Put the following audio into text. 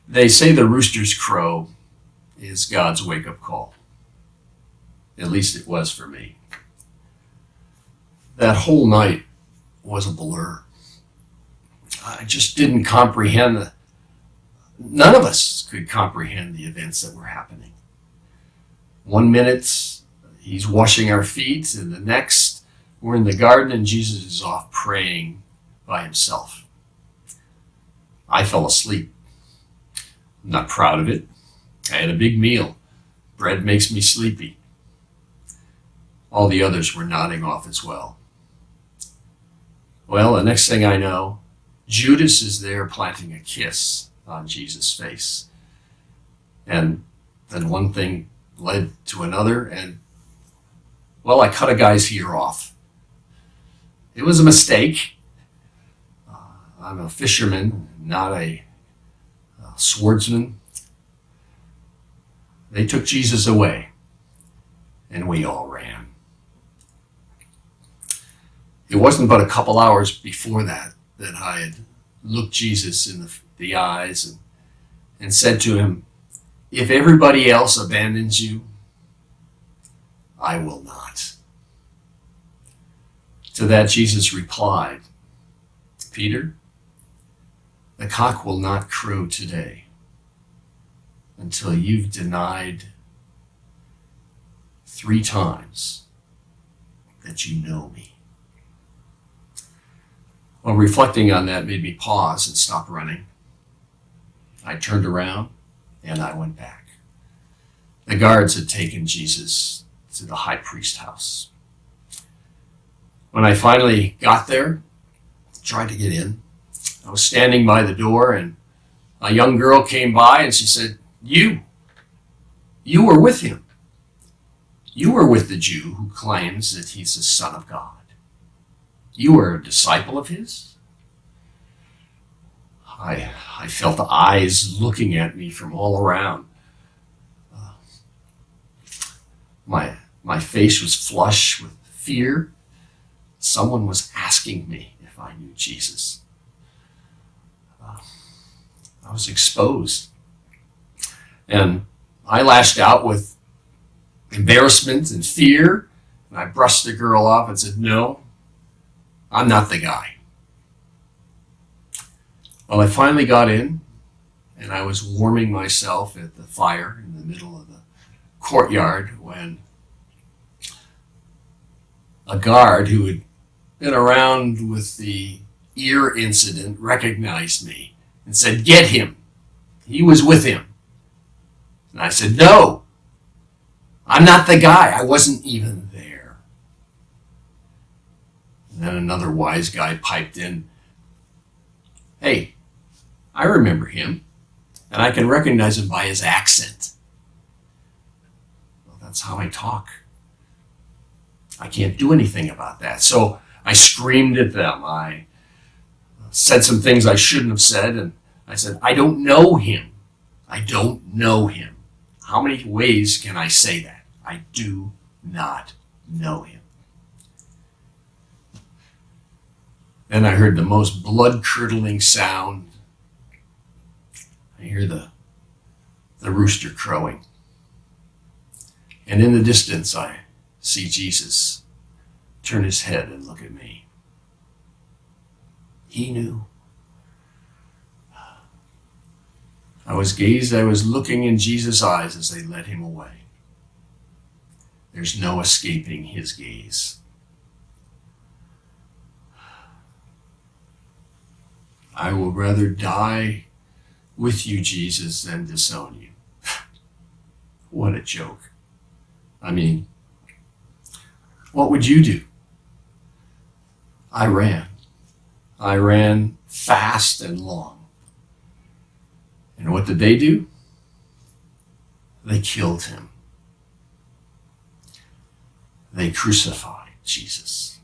They say the rooster's crow is God's wake-up call. At least it was for me. That whole night was a blur. I just didn't comprehend. None of us could comprehend the events that were happening. 1 minute, he's washing our feet, and the next, we're in the garden and Jesus is off praying by himself. I fell asleep. I'm not proud of it. I had a big meal. Bread makes me sleepy. All the others were nodding off as well. Well, the next thing I know, Judas is there planting a kiss on Jesus' face. And then one thing led to another, and, well, I cut a guy's ear off. It was a mistake. I'm a fisherman, not a swordsman. They took Jesus away, and we all ran. It wasn't but a couple hours before that I had looked Jesus in the eyes and said to him, if everybody else abandons you, I will not. To that Jesus replied, Peter, the cock will not crow today until you've denied 3 times that you know me. Well, reflecting on that made me pause and stop running. I turned around and I went back. The guards had taken Jesus to the high priest's house. When I finally got there, tried to get in, I was standing by the door and a young girl came by and she said, You were with him. You were with the Jew who claims that he's the Son of God. You were a disciple of his? I felt the eyes looking at me from all around. My face was flush with fear. Someone was asking me if I knew Jesus. I was exposed. And I lashed out with embarrassment and fear. And I brushed the girl off and said, No, I'm not the guy. Well, I finally got in, and I was warming myself at the fire in the middle of the courtyard when a guard who had been around with the ear incident recognized me and said, Get him. He was with him. And I said, No, I'm not the guy. I wasn't even there. And then another wise guy piped in, Hey, I remember him, and I can recognize him by his accent. Well, that's how I talk. I can't do anything about that. So I screamed at them. I said some things I shouldn't have said, and I said, I don't know him. I don't know him. How many ways can I say that? I do not know him. Then I heard the most blood-curdling sound. I hear the rooster crowing. And in the distance, I see Jesus turn his head and look at me. He knew. I was looking in Jesus' eyes as they led him away. There's no escaping his gaze. I will rather die with you, Jesus, than disown you. What a joke. I mean, what would you do? I ran. I ran fast and long. And what did they do? They killed him. They crucified Jesus.